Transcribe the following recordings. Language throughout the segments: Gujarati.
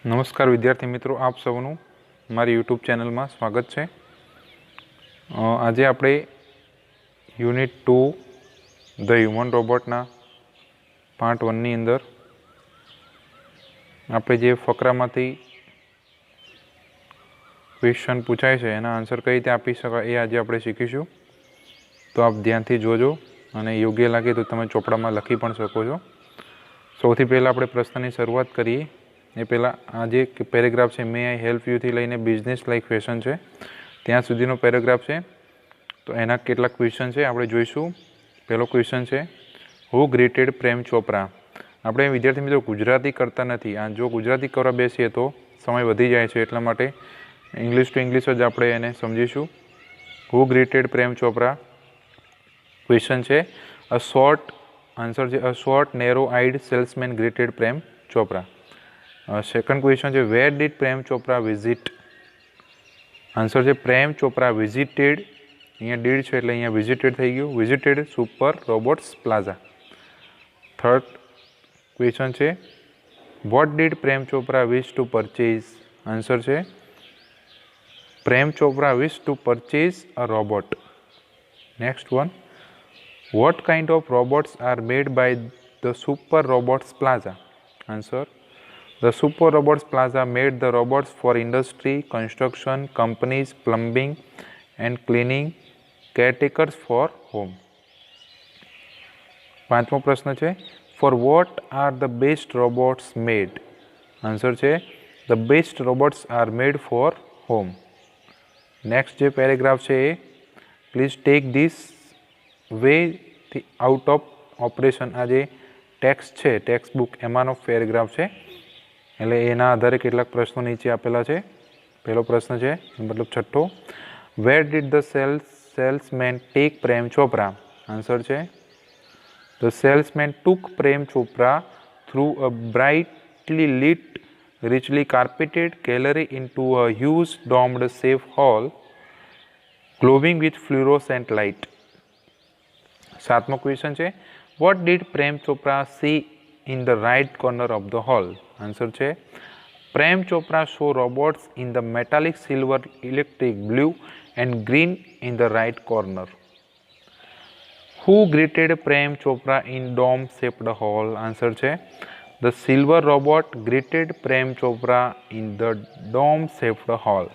નમસ્કાર વિદ્યાર્થી મિત્રો, આપ સૌનું મારી યુટ્યુબ ચેનલમાં સ્વાગત છે। આજે આપણે યુનિટ 2 ધ હ્યુમન રોબોટના પાર્ટ 1ની અંદર આપણે જે ફકરામાંથી ક્વેશ્ચન પૂછાય છે એના આન્સર કઈ રીતે આપી શકાય એ આજે આપણે શીખીશું। તો આપ ધ્યાનથી જોજો અને યોગ્ય લાગે તો તમે ચોપડામાં લખી પણ શકો છો। સૌથી પહેલાં આપણે પ્રશ્નની શરૂઆત કરીએ એ પહેલાં આ જે પેરેગ્રાફ છે મે આઈ હેલ્પ યુથી લઈને બિઝનેસ લાઈક ફેશન છે ત્યાં સુધીનો પેરેગ્રાફ છે। તો એના કેટલાક ક્વેશ્ચન છે આપણે જોઈશું। પહેલો ક્વેશ્ચન છે, હુ ગ્રેટેડ પ્રેમ ચોપરા। આપણે વિદ્યાર્થી મિત્રો ગુજરાતી કરતા નથી, આ જો ગુજરાતી કરવા બેસીએ તો સમય વધી જાય છે, એટલા માટે ઇંગ્લિશ ટુ ઇંગ્લિશ જ આપણે એને સમજીશું। Who greeted Prem Chopra. Question છે અ શોર્ટ, આન્સર છે a short narrow eyed salesman greeted Prem Chopra. Second question છે where did Prem Chopra visit. Answer છે પ્રેમ ચોપરા વિઝિટેડ, અહીંયા ડીડ છે એટલે અહીંયા વિઝિટેડ થઈ ગયું, visited super robots plaza. Third question છે what did Prem Chopra wish to purchase. Answer છે Prem Chopra wish to purchase a robot. Next one, what kind of robots are made by the super robots plaza. Answer The Super Robots Plaza made the robots for industry, construction, companies, plumbing and cleaning, caretakers for home। પાંચમો પ્રશ્ન છે For what are the best robots made? Answer છે The best robots are made for home। Next જે પેરેગ્રાફ છે એ please take this way out of operation. આ જે ટેક્સ્ટ છે ટેક્સ્ટ બુક એમાંનો પેરેગ્રાફ છે, એટલે એના આધારે કેટલાક પ્રશ્નો નીચે આપેલા છે। પહેલો પ્રશ્ન છે મતલબ છઠ્ઠો, where did the salesman take Prem Chopra. Answer છે the salesman took Prem Chopra through a brightly lit richly carpeted gallery into a huge domed safe hall glowing with fluorescent light। સાતમો ક્વેશ્ચન છે what did Prem Chopra see in the right corner of the hall। Answer છે Prem Chopra show robots in the metallic silver electric blue and green in the right corner। who greeted Prem Chopra in dome shaped hall। Answer છે the silver robot greeted Prem Chopra in the dome shaped hall।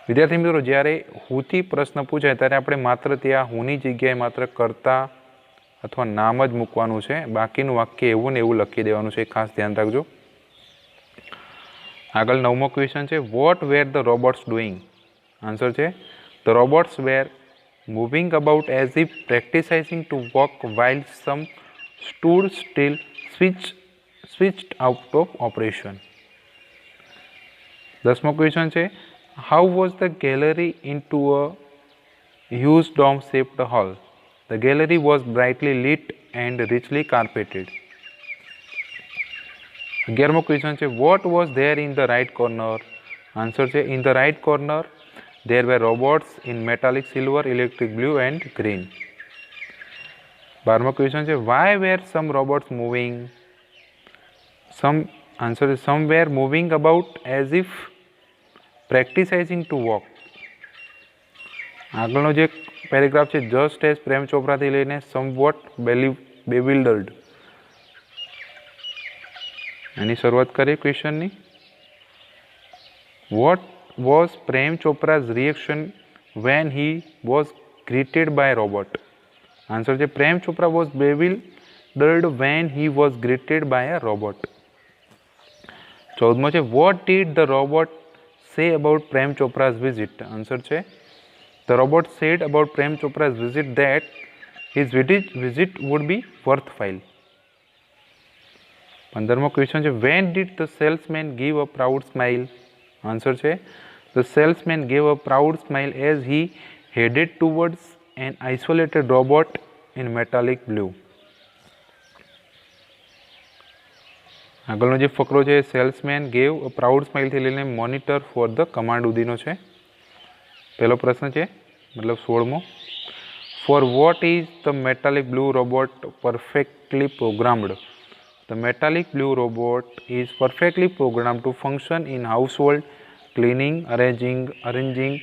વિદ્યાર્થી મિત્રો, જ્યારે હુથી પ્રશ્ન પૂછાય ત્યારે આપણે માત્ર ત્યાં હુની જગ્યાએ માત્ર કરતા અથવા નામ જ મૂકવાનું છે, બાકીનું વાક્ય એવું ને એવું લખી દેવાનું છે, ખાસ ધ્યાન રાખજો। આગળ નવમો ક્વેશ્ચન છે what were the robots doing. Answer છે the robots were moving about as if practising to walk while some stood still switched out of operation. દસમો ક્વેશ્ચન છે how was the gallery into a huge dome shaped hall. The gallery was brightly lit and richly carpeted। 11મો ક્વેશ્ચન છે what was there in the right corner. Answer છે in the right corner there were robots in metallic silver electric blue and green. 12મો ક્વેશ્ચન છે why were some robots moving. Answer છે some were moving about as if practising to walk. આગળનો જે પેરેગ્રાફ છે જસ્ટ એઝ પ્રેમ ચોપરાથી લઈને સમવોટ બેવિલ્ડર્ડ। એની શરૂઆત કરીએ ક્વેશ્ચનની। What was Prem Chopra's reaction when he was greeted by robot. Answer છે Prem Chopra was bewildered when he was greeted by a robot. 14મો છે what did the robot say about Prem Chopra's visit. Answer છે the robot said about Prem Chopra's visit that his visit would be worthwhile. 15મો ક્વેશ્ચન છે when did the salesman give a proud smile. Answer છે the salesman gave a proud smile as he headed towards an isolated robot in metallic blue. આગળનો જે ફકરો છે સેલ્સમેન ગેવ અ પ્રાઉડ સ્માઇલથી લઈને મોનિટર ફોર ધ કમાન્ડ સુધીનો છે। પહેલો પ્રશ્ન છે મતલબ 16મો, for what is the metallic blue robot perfectly programmed. The metallic blue robot is perfectly programmed to function in household cleaning, arranging,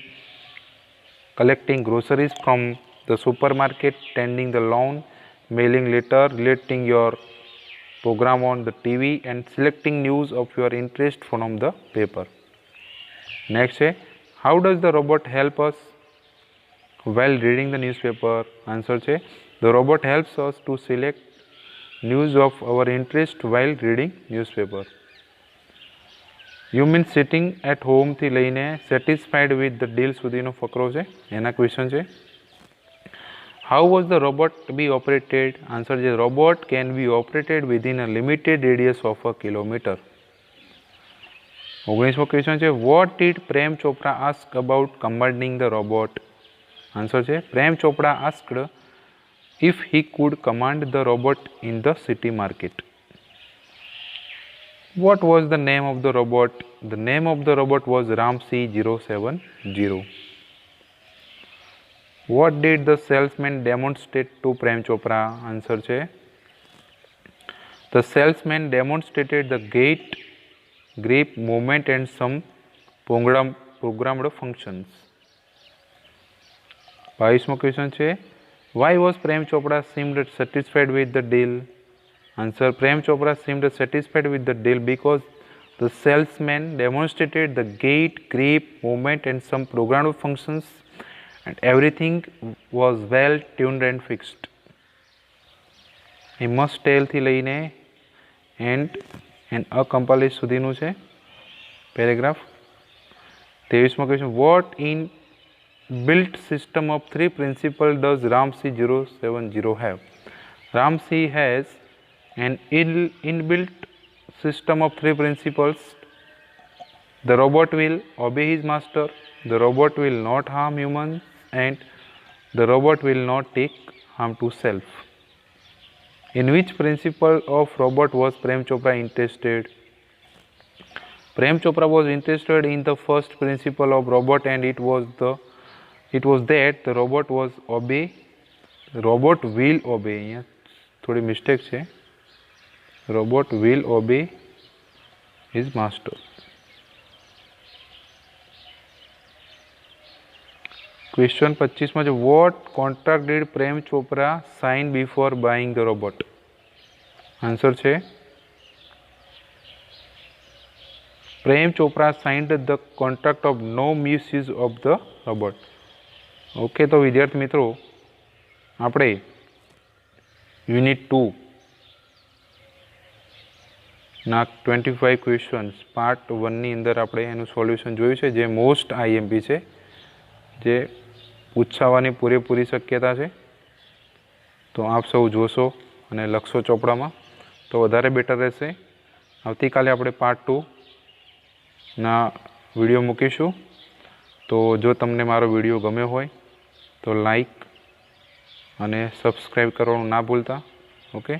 collecting groceries from the supermarket, tending the lawn, mailing letter, relating your program on the TV, and selecting news of your interest from the paper. Next है, how does the robot help us while reading the newspaper? Answer है, the robot helps us to select news of our interest while reading newspaper. You mean sitting at home થી લઈને satisfied with the deal સુધીનો ફકરો છે. એના ક્વેશ્ચન છે. How was the robot be operated? Answer is robot can be operated within a limited radius of a kilometer. 19મો ક્વેશ્ચન છે. What did Prem Chopra ask about commanding the robot? Answer છે, Prem Chopra asked if he could command the robot in the city market. What was the name of the robot? The name of the robot was RAMC070. What did the salesman demonstrate to Prem Chopra? Answer છે, the salesman demonstrated the gait, grip, movement and some programmed functions. 22મો ક્વેશ્ચન છે. Why was Prem Chopra seemed satisfied with the deal? Answer, Prem Chopra seemed satisfied with the deal because the salesman demonstrated the gait, grip, movement and some programmed functions and everything was well tuned and fixed. He must tell થી લઈને and accomplished સુધીનું છે પેરેગ્રાફ. 23મો question. What in built system of three principles does RAMC070 have? RAMC has an inbuilt system of three principles. The robot will obey his master, the robot will not harm humans, and the robot will not take harm to self. In which principle of robot was Prem Chopra interested? Prem Chopra was interested in the first principle of robot, and it was that the robot will obey. અહીંયા થોડી મિસ્ટેક છે. Robot will obey his master. Question 25માં છે. What contract did Prem Chopra sign before buying the robot? Answer છે, Prem Chopra signed the contract of no misuse of the robot. Okay, તો વિદ્યાર્થી મિત્રો આપણે યુનિટ 2 ના 25 ક્વેશ્ચન્સ પાર્ટ 1ની અંદર આપણે એનું સોલ્યુશન જોયું છે, જે મોસ્ટ આઈએમપી છે, જે પૂછાવાની પૂરેપૂરી શક્યતા છે. તો આપ સૌ જોશો અને લખશો ચોપડામાં તો વધારે બેટર રહેશે. આવતીકાલે આપણે પાર્ટ 2ના વિડીયો મૂકીશું. તો જો તમને મારો વિડીયો ગમ્યો હોય તો લાઈક અને સબસ્ક્રાઈબ કરવાનું ના ભૂલતા. ઓકે.